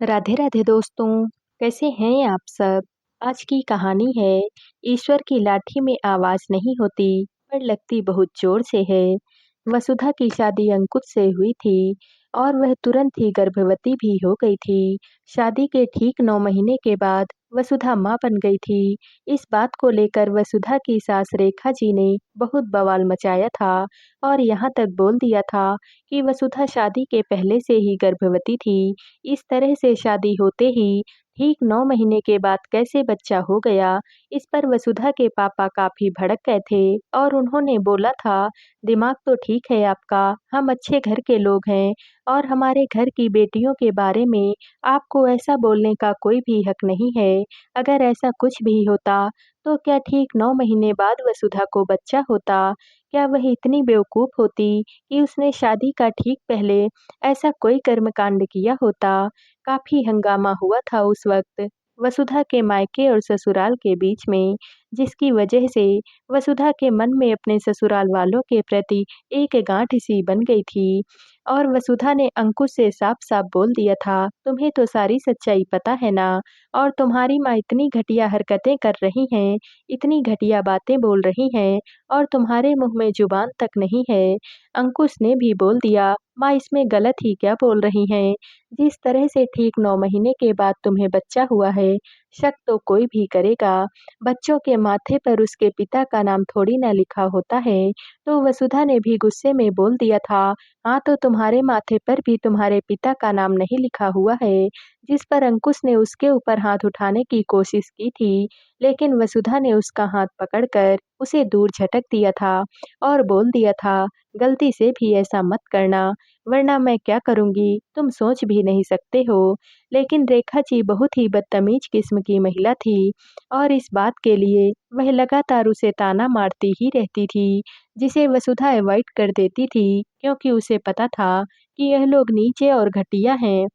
राधे राधे दोस्तों। कैसे हैं आप सब। आज की कहानी है, ईश्वर की लाठी में आवाज नहीं होती पर लगती बहुत जोर से है। वसुधा की शादी अंकुश से हुई थी और वह तुरंत ही गर्भवती भी हो गई थी। शादी के ठीक 9 महीने के बाद वसुधा माँ बन गई थी। इस बात को लेकर वसुधा की सास रेखा जी ने बहुत बवाल मचाया था और यहाँ तक बोल दिया था कि वसुधा शादी के पहले से ही गर्भवती थी। इस तरह से शादी होते ही ठीक 9 महीने के बाद कैसे बच्चा हो गया, इस पर वसुधा के पापा काफी भड़क गए थे और उन्होंने बोला था, दिमाग तो ठीक है आपका, हम अच्छे घर के लोग हैं और हमारे घर की बेटियों के बारे में आपको ऐसा बोलने का कोई भी हक नहीं है। अगर ऐसा कुछ भी होता तो क्या ठीक 9 महीने बाद वसुधा को बच्चा होता? क्या वह इतनी बेवकूफ होती कि उसने शादी का ठीक पहले ऐसा कोई कर्मकांड किया होता? काफ़ी हंगामा हुआ था उस वक़्त वसुधा के मायके और ससुराल के बीच में, जिसकी वजह से वसुधा के मन में अपने ससुराल वालों के प्रति एक गांठ-सी बन गई थी और वसुधा ने अंकुश से साफ-साफ बोल दिया था, तुम्हें तो सारी सच्चाई पता है ना? और तुम्हारी माँ इतनी घटिया हरकतें कर रही हैं, इतनी घटिया बातें बोल रही हैं और तुम्हारे मुँह में ज़ुबान तक नहीं है। अंकुश ने भी बोल दिया, माँ इसमें गलत ही क्या बोल रही हैं? जिस तरह से ठीक 9 महीने के बाद तुम्हें बच्चा हुआ है, शक तो कोई भी करेगा। बच्चों के माथे पर उसके पिता का नाम थोड़ी ना लिखा होता है। तो वसुधा ने भी गुस्से में बोल दिया था, हाँ तो तुम्हारे माथे पर भी तुम्हारे पिता का नाम नहीं लिखा हुआ है। जिस पर अंकुश ने उसके ऊपर हाथ उठाने की कोशिश की थी, लेकिन वसुधा ने उसका हाथ पकड़कर उसे दूर झटक दिया था और बोल दिया था, गलती से भी ऐसा मत करना, वरना मैं क्या करूँगी तुम सोच भी नहीं सकते हो। लेकिन रेखा जी बहुत ही बदतमीज किस्म की महिला थी और इस बात के लिए वह लगातार उसे ताना मारती ही रहती थी, जिसे वसुधा अवॉइड कर देती थी क्योंकि उसे पता था कि यह लोग नीचे और घटिया हैं।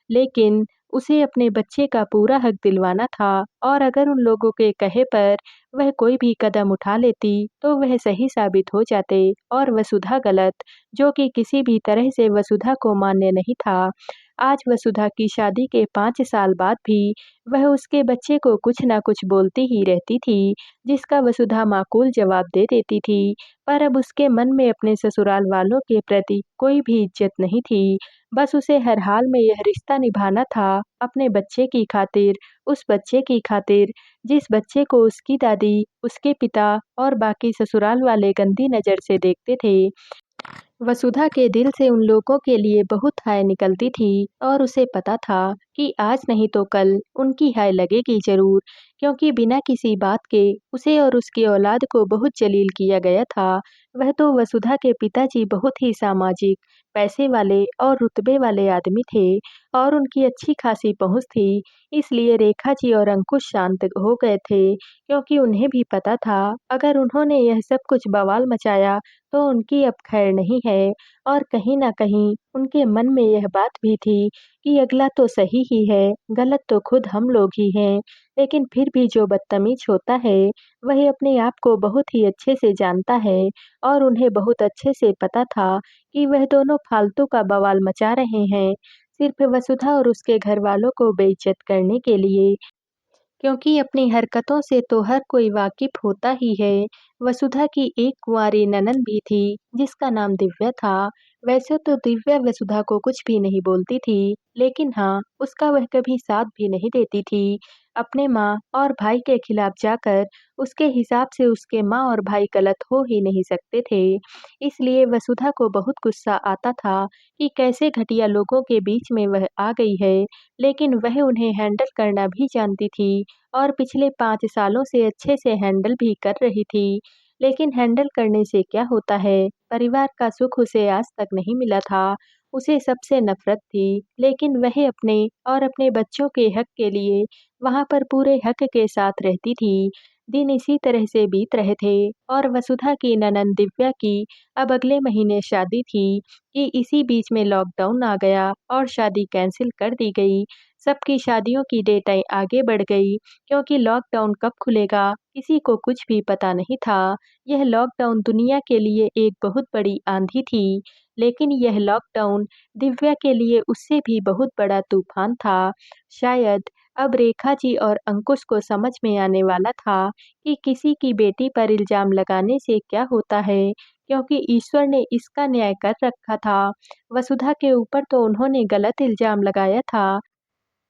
लेकिन उसे अपने बच्चे का पूरा हक दिलवाना था और अगर उन लोगों के कहे पर वह कोई भी कदम उठा लेती तो वह सही साबित हो जाते और वसुधा गलत, जो कि किसी भी तरह से वसुधा को मान्य नहीं था। आज वसुधा की शादी के 5 साल बाद भी वह उसके बच्चे को कुछ न कुछ बोलती ही रहती थी, जिसका वसुधा माकूल जवाब दे देती थी। पर अब उसके मन में अपने ससुराल वालों के प्रति कोई भी इज्जत नहीं थी। बस उसे हर हाल में यह रिश्ता निभाना था, अपने बच्चे की खातिर, उस बच्चे की खातिर जिस बच्चे को उसकी दादी, उसके पिता और बाकी ससुराल वाले गंदी नज़र से देखते थे। वसुधा के दिल से उन लोगों के लिए बहुत हाय निकलती थी और उसे पता था कि आज नहीं तो कल उनकी हाय लगेगी जरूर, क्योंकि बिना किसी बात के उसे और उसकी औलाद को बहुत जलील किया गया था। वह तो वसुधा के पिताजी बहुत ही सामाजिक, पैसे वाले और रुतबे वाले आदमी थे और उनकी अच्छी खासी पहुंच थी, इसलिए रेखा जी और अंकुश शांत हो गए थे क्योंकि उन्हें भी पता था अगर उन्होंने यह सब कुछ बवाल मचाया तो उनकी अब खैर नहीं है। और कहीं न कहीं उनके मन में यह बात भी थी कि अगला तो सही ही है, गलत तो खुद हम लोग ही हैं। लेकिन फिर भी जो बदतमीज होता है, वह अपने आप को बहुत ही अच्छे से जानता है और उन्हें बहुत अच्छे से पता था कि वह दोनों फालतू का बवाल मचा रहे हैं, सिर्फ वसुधा और उसके घरवालों को बेइज्जत करने के लिए। क्योंकि अपनी हरकतों से तो हर कोई वाकिफ होता ही है। वसुधा की एक कुंवारी ननंद भी थी जिसका नाम दिव्या था। वैसे तो दिव्या वसुधा को कुछ भी नहीं बोलती थी, लेकिन हाँ, उसका वह कभी साथ भी नहीं देती थी। अपने माँ और भाई के खिलाफ जाकर उसके हिसाब से उसके माँ और भाई गलत हो ही नहीं सकते थे। इसलिए वसुधा को बहुत गुस्सा आता था कि कैसे घटिया लोगों के बीच में वह आ गई है, लेकिन वह उन्हें हैंडल करना भी जानती थी और पिछले 5 सालों से अच्छे से हैंडल भी कर रही थी। लेकिन हैंडल करने से क्या होता है, परिवार का सुख उसे आज तक नहीं मिला था। उसे सबसे नफ़रत थी, लेकिन वह अपने और अपने बच्चों के हक के लिए वहाँ पर पूरे हक के साथ रहती थी। दिन इसी तरह से बीत रहे थे और वसुधा की ननंद दिव्या की अब अगले महीने शादी थी कि इसी बीच में लॉकडाउन आ गया और शादी कैंसिल कर दी गई। सबकी शादियों की डेटें आगे बढ़ गई क्योंकि लॉकडाउन कब खुलेगा किसी को कुछ भी पता नहीं था। यह लॉकडाउन दुनिया के लिए एक बहुत बड़ी आंधी थी, लेकिन यह लॉकडाउन दिव्या के लिए उससे भी बहुत बड़ा तूफान था। शायद अब रेखा जी और अंकुश को समझ में आने वाला था कि किसी की बेटी पर इल्ज़ाम लगाने से क्या होता है, क्योंकि ईश्वर ने इसका न्याय कर रखा था। वसुधा के ऊपर तो उन्होंने गलत इल्ज़ाम लगाया था,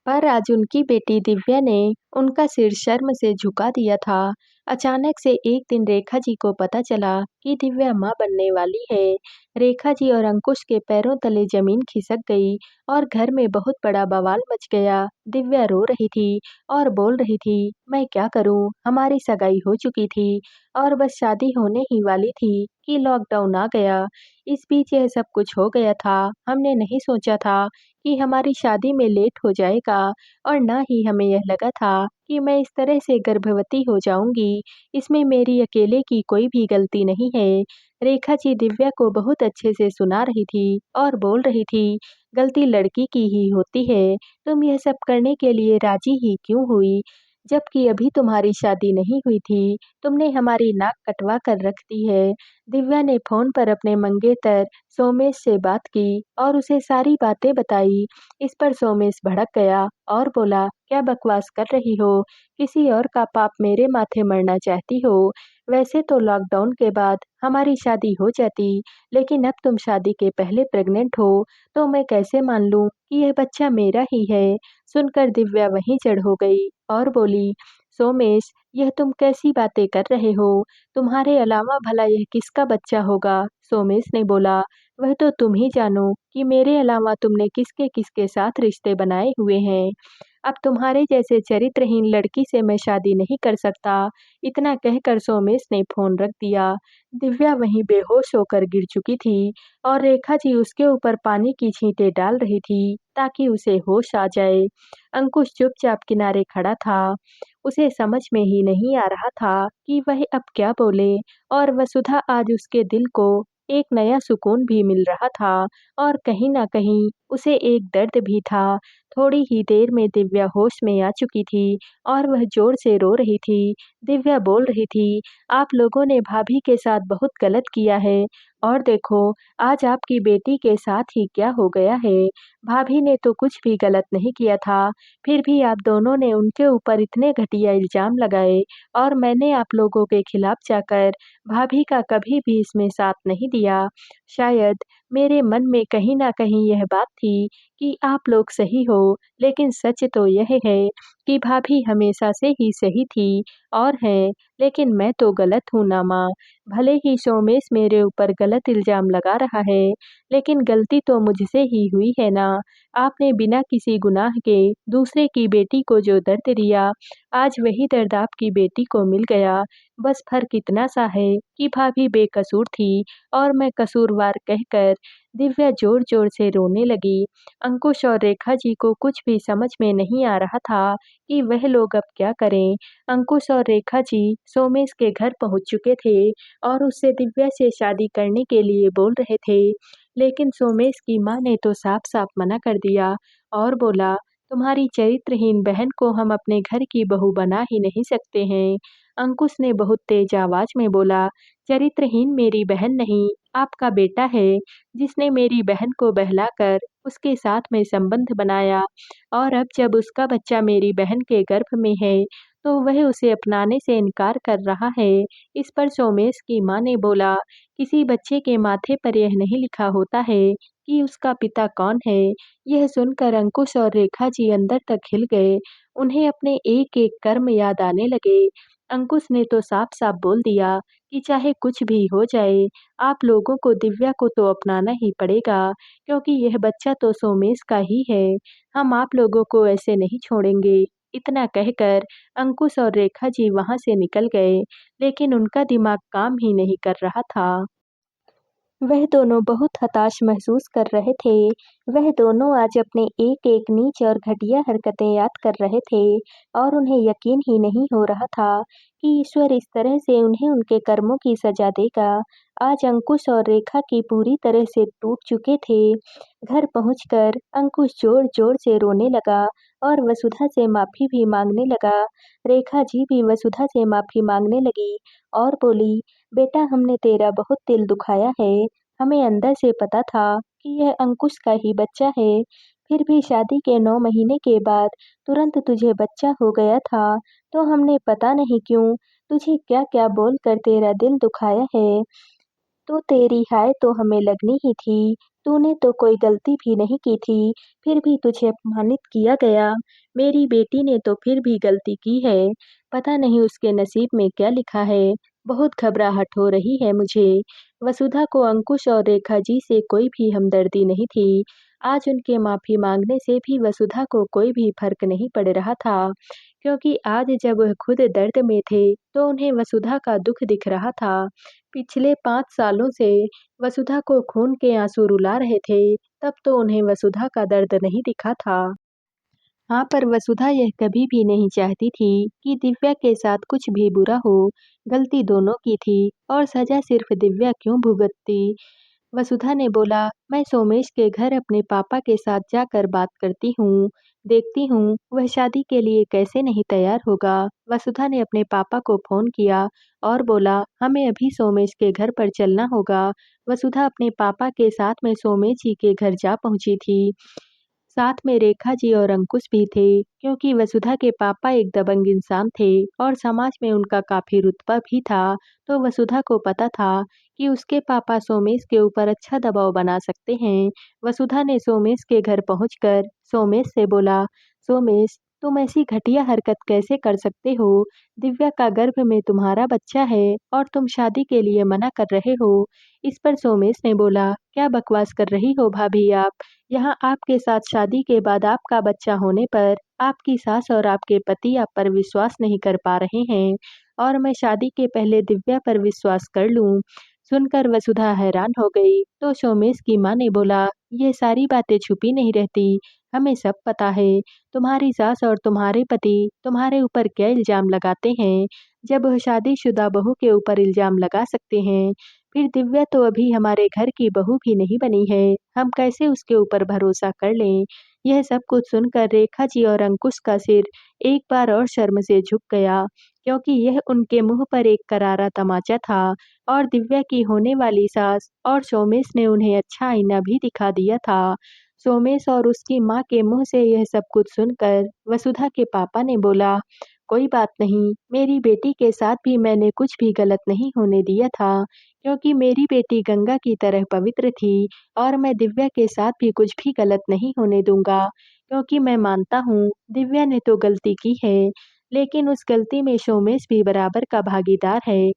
पर आज उनकी बेटी दिव्या ने उनका सिर शर्म से झुका दिया था। अचानक से एक दिन रेखा जी को पता चला कि दिव्या माँ बनने वाली है। रेखा जी और अंकुश के पैरों तले जमीन खिसक गई और घर में बहुत बड़ा बवाल मच गया। दिव्या रो रही थी और बोल रही थी, मैं क्या करूँ? हमारी सगाई हो चुकी थी और बस शादी होने ही वाली थी कि लॉकडाउन आ गया। इस बीच यह सब कुछ हो गया था। हमने नहीं सोचा था कि हमारी शादी में लेट हो जाएगा और ना ही हमें यह लगा था कि मैं इस तरह से गर्भवती हो जाऊंगी। इसमें मेरी अकेले की कोई भी गलती नहीं है। रेखा जी दिव्या को बहुत अच्छे से सुना रही थी और बोल रही थी, गलती लड़की की ही होती है। तुम यह सब करने के लिए राजी ही क्यों हुई? जबकि अभी तुम्हारी शादी नहीं हुई थी, तुमने हमारी नाक कटवा कर रख दी है। दिव्या ने फोन पर अपने मंगेतर सोमेश से बात की और उसे सारी बातें बताई। इस पर सोमेश भड़क गया और बोला, क्या बकवास कर रही हो? किसी और का पाप मेरे माथे मरना चाहती हो? वैसे तो लॉकडाउन के बाद हमारी शादी हो जाती, लेकिन अब तुम शादी के पहले प्रेग्नेंट हो, तो मैं कैसे मान लूं कि यह बच्चा मेरा ही है? सुनकर दिव्या वहीं जड़ हो गई और बोली, सोमेश, यह तुम कैसी बातें कर रहे हो? तुम्हारे अलावा भला यह किसका बच्चा होगा? सोमेश ने बोला, वह तो तुम ही जानो कि मेरे अलावा तुमने किसके-किसके साथ रिश्ते बनाए हुए हैं। अब तुम्हारे जैसे चरित्रहीन लड़की से मैं शादी नहीं कर सकता। इतना कहकर सोमेश ने फ़ोन रख दिया। दिव्या वहीं बेहोश होकर गिर चुकी थी और रेखा जी उसके ऊपर पानी की छींटे डाल रही थी ताकि उसे होश आ जाए। अंकुश चुपचाप किनारे खड़ा था। उसे समझ में ही नहीं आ रहा था कि वह अब क्या बोले और वसुधा आज उसके दिल को एक नया सुकून भी मिल रहा था और कहीं न कहीं उसे एक दर्द भी था। थोड़ी ही देर में दिव्या होश में आ चुकी थी और वह जोर से रो रही थी। दिव्या बोल रही थी, आप लोगों ने भाभी के साथ बहुत गलत किया है और देखो आज आपकी बेटी के साथ ही क्या हो गया है। भाभी ने तो कुछ भी गलत नहीं किया था, फिर भी आप दोनों ने उनके ऊपर इतने घटिया इल्ज़ाम लगाए और मैंने आप लोगों के खिलाफ जाकर भाभी का कभी भी इसमें साथ नहीं दिया। शायद मेरे मन में कहीं न कहीं यह बात थी कि आप लोग सही हो, लेकिन सच तो यह है कि भाभी हमेशा से ही सही थी और है, लेकिन मैं तो गलत हूँ ना माँ। भले ही सोमेश मेरे ऊपर गलत इल्ज़ाम लगा रहा है, लेकिन गलती तो मुझसे ही हुई है ना। आपने बिना किसी गुनाह के दूसरे की बेटी को जो दर्द दिया, आज वही दर्द आपकी बेटी को मिल गया। बस फ़र्क इतना सा है कि भाभी बेकसूर थी और मैं कसूरवार कहकर दिव्या ज़ोर-ज़ोर से रोने लगी। अंकुश और रेखा जी को कुछ भी समझ में नहीं आ रहा था कि वह लोग अब क्या करें। अंकुश और रेखा जी सोमेश के घर पहुंच चुके थे और उससे दिव्या से शादी करने के लिए बोल रहे थे, लेकिन सोमेश की माँ ने तो साफ-साफ मना कर दिया और बोला, तुम्हारी चरित्रहीन बहन को हम अपने घर की बहू बना ही नहीं सकते हैं। अंकुश ने बहुत तेज आवाज में बोला, चरित्रहीन मेरी बहन नहीं, आपका बेटा है, जिसने मेरी बहन को बहलाकर उसके साथ में संबंध बनाया और अब जब उसका बच्चा मेरी बहन के गर्भ में है, तो वह उसे अपनाने से इनकार कर रहा है। इस पर सोमेश की माँ ने बोला, किसी बच्चे के माथे पर यह नहीं लिखा होता है कि उसका पिता कौन है। यह सुनकर अंकुश और रेखा जी अंदर तक हिल गए। उन्हें अपने एक-एक कर्म याद आने लगे। अंकुश ने तो साफ-साफ बोल दिया कि चाहे कुछ भी हो जाए, आप लोगों को दिव्या को तो अपनाना ही पड़ेगा, क्योंकि यह बच्चा तो सोमेश का ही है। हम आप लोगों को ऐसे नहीं छोड़ेंगे। इतना कहकर अंकुश और रेखा जी वहाँ से निकल गए, लेकिन उनका दिमाग काम ही नहीं कर रहा था। वह दोनों बहुत हताश महसूस कर रहे थे। वह दोनों आज अपने एक-एक नीच और घटिया हरकतें याद कर रहे थे और उन्हें यकीन ही नहीं हो रहा था कि ईश्वर इस तरह से उन्हें उनके कर्मों की सज़ा देगा। आज अंकुश और रेखा की पूरी तरह से टूट चुके थे। घर पहुंचकर अंकुश ज़ोर-ज़ोर से रोने लगा और वसुधा से माफ़ी भी माँगने लगा। रेखा जी भी वसुधा से माफ़ी माँगने लगी और बोली, "बेटा, हमने तेरा बहुत दिल दुखाया है। हमें अंदर से पता था कि यह अंकुश का ही बच्चा है, फिर भी शादी के 9 महीने के बाद तुरंत तुझे बच्चा हो गया था, तो हमने पता नहीं क्यों तुझे क्या-क्या बोलकर तेरा दिल दुखाया है। तो तेरी हाय तो हमें लगनी ही थी, तूने तो कोई गलती भी नहीं की थी, फिर भी तुझे अपमानित किया गया। मेरी बेटी ने तो फिर भी गलती की है, पता नहीं उसके नसीब में क्या लिखा है। बहुत घबराहट हो रही है मुझे।" वसुधा को अंकुश और रेखा जी से कोई भी हमदर्दी नहीं थी। आज उनके माफ़ी माँगने से भी वसुधा को कोई भी फ़र्क नहीं पड़ रहा था, क्योंकि आज जब वह खुद दर्द में थे, तो उन्हें वसुधा का दुःख दिख रहा था। पिछले 5 सालों से वसुधा को खून के आँसू रुला रहे थे, तब तो उन्हें वसुधा का दर्द नहीं दिखा था। हाँ, पर वसुधा यह कभी भी नहीं चाहती थी कि दिव्या के साथ कुछ भी बुरा हो। गलती दोनों की थी और सज़ा सिर्फ़ दिव्या क्यों भुगतती। वसुधा ने बोला, "मैं सोमेश के घर अपने पापा के साथ जाकर बात करती हूँ। देखती हूँ वह शादी के लिए कैसे नहीं तैयार होगा।" वसुधा ने अपने पापा को फ़ोन किया और बोला, "हमें अभी सोमेश के घर पर चलना होगा।" वसुधा अपने पापा के साथ में सोमेश जी के घर जा पहुँची थी। साथ में रेखा जी और अंकुश भी थे, क्योंकि वसुधा के पापा एक दबंग इंसान थे और समाज में उनका काफ़ी रुतबा भी था, तो वसुधा को पता था कि उसके पापा सोमेश के ऊपर अच्छा दबाव बना सकते हैं। वसुधा ने सोमेश के घर पहुंचकर सोमेश से बोला, "सोमेश, तुम ऐसी घटिया हरकत कैसे कर सकते हो? दिव्या का गर्भ में तुम्हारा बच्चा है और तुम शादी के लिए मना कर रहे हो।" इस पर सोमेश ने बोला, "क्या बकवास कर रही हो भाभी आप? यहाँ आपके साथ शादी के बाद आपका बच्चा होने पर आपकी सास और आपके पति आप पर विश्वास नहीं कर पा रहे हैं और मैं शादी के पहले दिव्या पर विश्वास कर लूं।" सुनकर वसुधा हैरान हो गई, तो सोमेश की माँ ने बोला, "ये सारी बातें छुपी नहीं रहती, हमें सब पता है। तुम्हारी सास और तुम्हारे पति तुम्हारे ऊपर क्या इल्ज़ाम लगाते हैं। जब वह शादीशुदा बहू के ऊपर इल्ज़ाम लगा सकते हैं, फिर दिव्या तो अभी हमारे घर की बहू भी नहीं बनी है, हम कैसे उसके ऊपर भरोसा कर लें?" यह सब कुछ सुनकर रेखा जी और अंकुश का सिर एक बार और शर्म से झुक गया, क्योंकि यह उनके मुंह पर एक करारा तमाचा था और दिव्या की होने वाली सास और सोमेश ने उन्हें अच्छा आईना भी दिखा दिया था। सोमेश और उसकी माँ के मुंह से यह सब कुछ सुनकर वसुधा के पापा ने बोला, "कोई बात नहीं, मेरी बेटी के साथ भी मैंने कुछ भी गलत नहीं होने दिया था, क्योंकि मेरी बेटी गंगा की तरह पवित्र थी और मैं दिव्या के साथ भी कुछ भी गलत नहीं होने दूँगा, क्योंकि मैं मानता हूँ दिव्या ने तो गलती की है, लेकिन उस गलती में सोमेश भी बराबर का भागीदार है,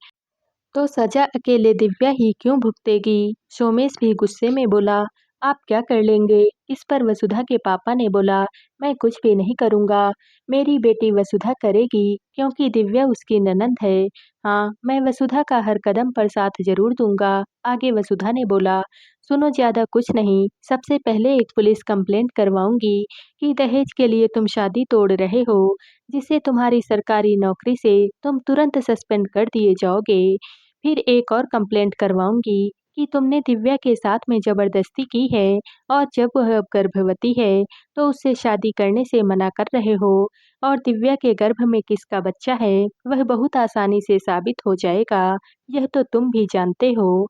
तो सज़ा अकेले दिव्या ही क्यों भुगतेगी?" सोमेश भी गुस्से में बोला, "आप क्या कर लेंगे?" इस पर वसुधा के पापा ने बोला, "मैं कुछ भी नहीं करूँगा, मेरी बेटी वसुधा करेगी, क्योंकि दिव्या उसकी ननंद है। हाँ, मैं वसुधा का हर कदम पर साथ ज़रूर दूँगा।" आगे वसुधा ने बोला, "सुनो, ज़्यादा कुछ नहीं, सबसे पहले एक पुलिस कंप्लेंट करवाऊँगी कि दहेज के लिए तुम शादी तोड़ रहे हो, जिससे तुम्हारी सरकारी नौकरी से तुम तुरंत सस्पेंड कर दिए जाओगे। फिर एक और कंप्लेंट करवाऊँगी कि तुमने दिव्या के साथ में ज़बरदस्ती की है और जब वह अब गर्भवती है, तो उससे शादी करने से मना कर रहे हो और दिव्या के गर्भ में किसका बच्चा है, वह बहुत आसानी से साबित हो जाएगा, यह तो तुम भी जानते हो।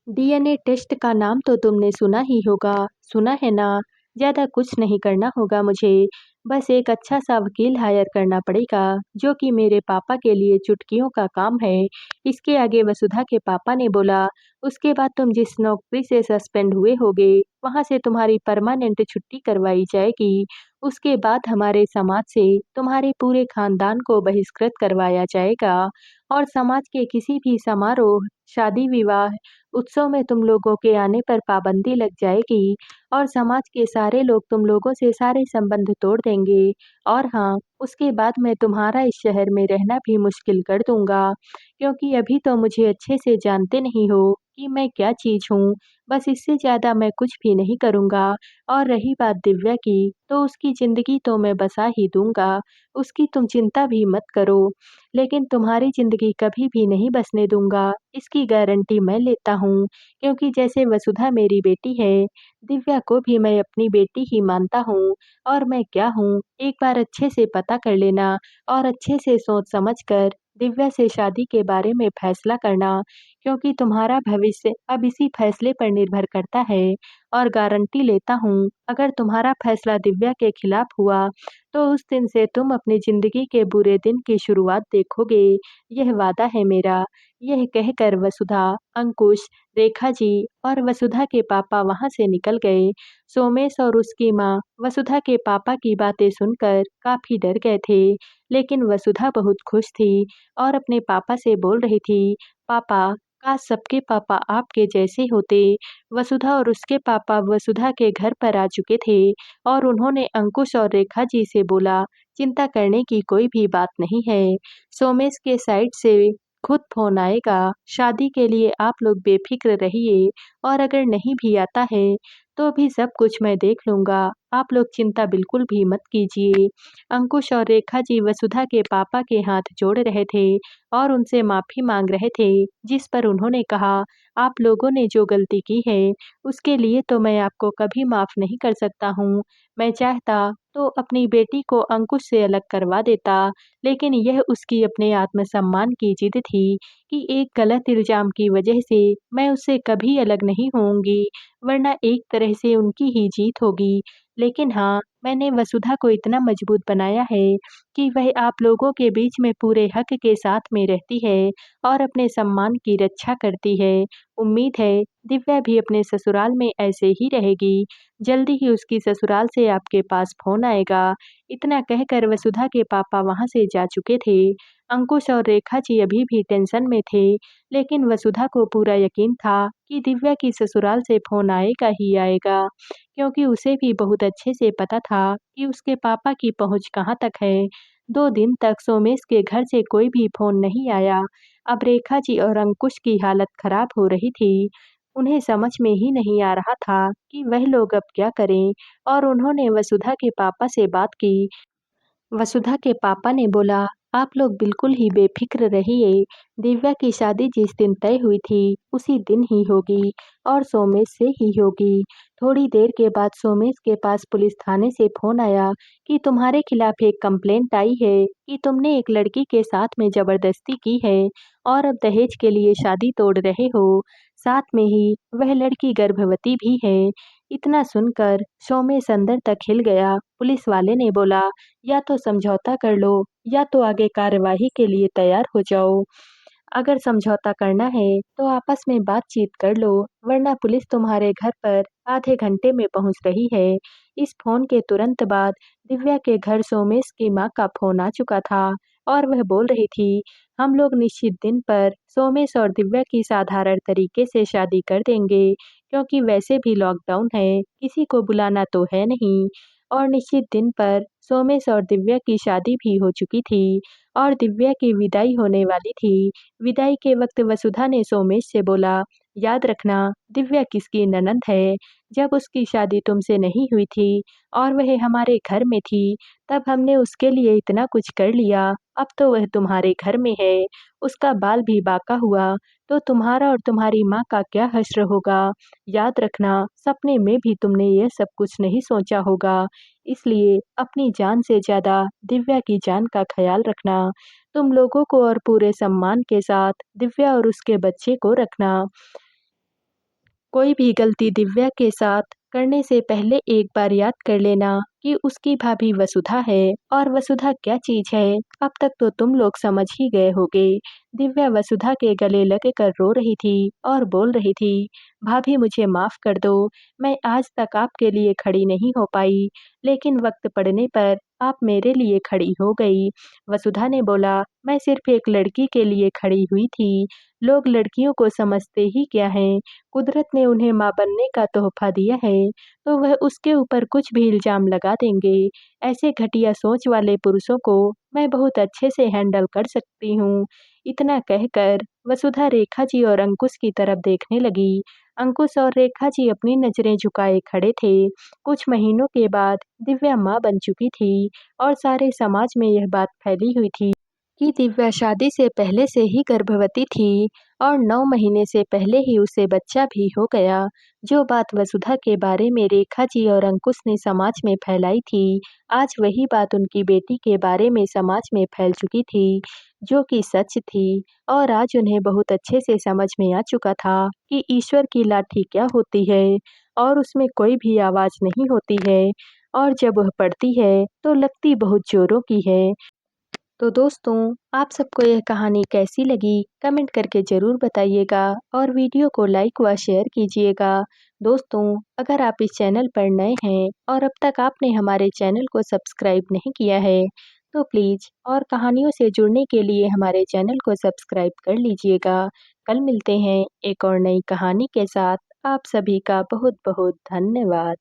डीएनए टेस्ट का नाम तो तुमने सुना ही होगा, सुना है ना? ज़्यादा कुछ नहीं करना होगा मुझे, बस एक अच्छा-सा वकील हायर करना पड़ेगा, जो कि मेरे पापा के लिए चुटकियों का काम है।" इसके आगे वसुधा के पापा ने बोला, "उसके बाद तुम जिस नौकरी से सस्पेंड हुए होगे, वहाँ से तुम्हारी परमानेंट छुट्टी करवाई जाएगी। उसके बाद हमारे समाज से तुम्हारे पूरे खानदान को बहिष्कृत करवाया जाएगा और समाज के किसी भी समारोह, शादी-विवाह, उत्सव में तुम लोगों के आने पर पाबंदी लग जाएगी और समाज के सारे लोग तुम लोगों से सारे संबंध तोड़ देंगे। और हाँ, उसके बाद मैं तुम्हारा इस शहर में रहना भी मुश्किल कर दूँगा, क्योंकि अभी तो मुझे अच्छे से जानते नहीं हो कि मैं क्या चीज़ हूँ, बस इससे ज़्यादा मैं कुछ भी नहीं करूँगा। और रही बात दिव्या की, तो उसकी ज़िंदगी तो मैं बसा ही दूँगा, उसकी तुम चिंता भी मत करो। लेकिन तुम्हारी ज़िंदगी कभी भी नहीं बसने दूँगा, इसकी गारंटी मैं लेता हूँ। क्योंकि जैसे वसुधा मेरी बेटी है, दिव्या को भी मैं अपनी बेटी ही मानता हूँ। और मैं क्या हूँ, एक बार अच्छे से पता कर लेना और अच्छे से सोच समझ कर दिव्या से शादी के बारे में फैसला करना, क्योंकि तुम्हारा भविष्य अब इसी फैसले पर निर्भर करता है। और गारंटी लेता हूँ, अगर तुम्हारा फैसला दिव्या के खिलाफ हुआ, तो उस दिन से तुम अपनी ज़िंदगी के बुरे दिन की शुरुआत देखोगे, यह वादा है मेरा। यह कहकर वसुधा, अंकुश, रेखा जी और वसुधा के पापा वहाँ से निकल गए। सोमेश और उसकी माँ वसुधा के पापा की बातें सुनकर काफ़ी डर गए थे, लेकिन वसुधा बहुत खुश थी और अपने पापा से बोल रही थी, "पापा, काश सबके पापा आपके जैसे होते।" वसुधा और उसके पापा वसुधा के घर पर आ चुके थे और उन्होंने अंकुश और रेखा जी से बोला, "चिंता करने की कोई भी बात नहीं है। सोमेश के साइड से खुद फ़ोन आएगा, शादी के लिए आप लोग बेफ़िक्र रहिए और अगर नहीं भी आता है, तो भी सब कुछ मैं देख लूँगा, आप लोग चिंता बिल्कुल भी मत कीजिए।" अंकुश और रेखा जी वसुधा के पापा के हाथ जोड़ रहे थे और उनसे माफ़ी माँग रहे थे, जिस पर उन्होंने कहा, "आप लोगों ने जो गलती की है, उसके लिए तो मैं आपको कभी माफ़ नहीं कर सकता हूँ। मैं चाहता तो अपनी बेटी को अंकुश से अलग करवा देता, लेकिन यह उसकी अपने आत्मसम्मान की जिद थी कि एक गलत इल्ज़ाम की वजह से मैं उससे कभी अलग नहीं होऊँगी, वरना एक तरह से उनकी ही जीत होगी। लेकिन हाँ, मैंने वसुधा को इतना मजबूत बनाया है कि वह आप लोगों के बीच में पूरे हक के साथ में रहती है और अपने सम्मान की रक्षा करती है। उम्मीद है दिव्या भी अपने ससुराल में ऐसे ही रहेगी। जल्दी ही उसकी ससुराल से आपके पास फ़ोन आएगा।" इतना कहकर वसुधा के पापा वहाँ से जा चुके थे। अंकुश और रेखा जी अभी भी टेंशन में थे, लेकिन वसुधा को पूरा यकीन था कि दिव्या की ससुराल से फ़ोन आएगा ही आएगा, क्योंकि उसे भी बहुत अच्छे से पता था कि उसके पापा की पहुँच कहाँ तक है। 2 दिन तक सोमेश के घर से कोई भी फ़ोन नहीं आया। अब रेखा जी और अंकुश की हालत खराब हो रही थी। उन्हें समझ में ही नहीं आ रहा था कि वह लोग अब क्या करें, और उन्होंने वसुधा के पापा से बात की। वसुधा के पापा ने बोला, "आप लोग बिल्कुल ही बेफ़िक्र रहिए, दिव्या की शादी जिस दिन तय हुई थी, उसी दिन ही होगी और सोमेश से ही होगी।" थोड़ी देर के बाद सोमेश के पास पुलिस थाने से फ़ोन आया कि तुम्हारे खिलाफ एक कंप्लेंट आई है कि तुमने एक लड़की के साथ में ज़बरदस्ती की है और अब दहेज के लिए शादी तोड़ रहे हो। साथ में ही वह लड़की गर्भवती भी है। इतना सुनकर सोमेश अंदर तक हिल गया। पुलिस वाले ने बोला, "या तो समझौता कर लो या तो आगे कार्यवाही के लिए तैयार हो जाओ। अगर समझौता करना है तो आपस में बातचीत कर लो, वरना पुलिस तुम्हारे घर पर आधे घंटे में पहुंच रही है।" इस फोन के तुरंत बाद दिव्या के घर सोमेश की मां का फोन आ चुका था और वह बोल रही थी, "हम लोग निश्चित दिन पर सोमेश और दिव्या की साधारण तरीके से शादी कर देंगे, क्योंकि वैसे भी लॉकडाउन है, किसी को बुलाना तो है नहीं।" और निश्चित दिन पर सोमेश और दिव्या की शादी भी हो चुकी थी और दिव्या की विदाई होने वाली थी। विदाई के वक्त वसुधा ने सोमेश से बोला, "याद रखना, दिव्या किसकी ननद है। जब उसकी शादी तुमसे नहीं हुई थी और वह हमारे घर में थी, तब हमने उसके लिए इतना कुछ कर लिया। अब तो वह तुम्हारे घर में है, उसका बाल भी बांका हुआ, तो तुम्हारा और तुम्हारी माँ का क्या हश्र होगा। याद रखना, सपने में भी तुमने यह सब कुछ नहीं सोचा होगा। इसलिए अपनी जान से ज़्यादा दिव्या की जान का ख्याल रखना। तुम लोगों को और पूरे सम्मान के साथ दिव्या और उसके बच्चे को रखना। कोई भी गलती दिव्या के साथ करने से पहले एक बार याद कर लेना कि उसकी भाभी वसुधा है और वसुधा क्या चीज़ है। अब तक तो तुम लोग समझ ही गए होगे।" दिव्या वसुधा के गले लग कर रो रही थी और बोल रही थी, "भाभी मुझे माफ़ कर दो, मैं आज तक आपके लिए खड़ी नहीं हो पाई, लेकिन वक्त पड़ने पर आप मेरे लिए खड़ी हो गई।" वसुधा ने बोला, "मैं सिर्फ एक लड़की के लिए खड़ी हुई थी, लोग लड़कियों को समझते ही क्या हैं। कुदरत ने उन्हें माँ बनने का तोहफ़ा दिया है, तो वह उसके ऊपर कुछ भी इल्ज़ाम लगा देंगे। ऐसे घटिया सोच वाले पुरुषों को मैं बहुत अच्छे से हैंडल कर सकती हूँ।" इतना कहकर वसुधा रेखा जी और अंकुश की तरफ देखने लगी। अंकुश और रेखा जी अपनी नजरें झुकाए खड़े थे। कुछ महीनों के बाद दिव्या माँ बन चुकी थी और सारे समाज में यह बात फैली हुई थी कि दिव्या शादी से पहले से ही गर्भवती थी और 9 महीने से पहले ही उसे बच्चा भी हो गया। जो बात वसुधा के बारे में रेखा जी और अंकुश ने समाज में फैलाई थी, आज वही बात उनकी बेटी के बारे में समाज में फैल चुकी थी, जो कि सच थी। और आज उन्हें बहुत अच्छे से समझ में आ चुका था कि ईश्वर की लाठी क्या होती है और उसमें कोई भी आवाज़ नहीं होती है और जब वह पड़ती है तो लगती बहुत जोरों की है। तो दोस्तों, आप सबको यह कहानी कैसी लगी कमेंट करके ज़रूर बताइएगा और वीडियो को लाइक व शेयर कीजिएगा। दोस्तों, अगर आप इस चैनल पर नए हैं और अब तक आपने हमारे चैनल को सब्सक्राइब नहीं किया है तो प्लीज़ और कहानियों से जुड़ने के लिए हमारे चैनल को सब्सक्राइब कर लीजिएगा। कल मिलते हैं एक और नई कहानी के साथ। आप सभी का बहुत बहुत धन्यवाद।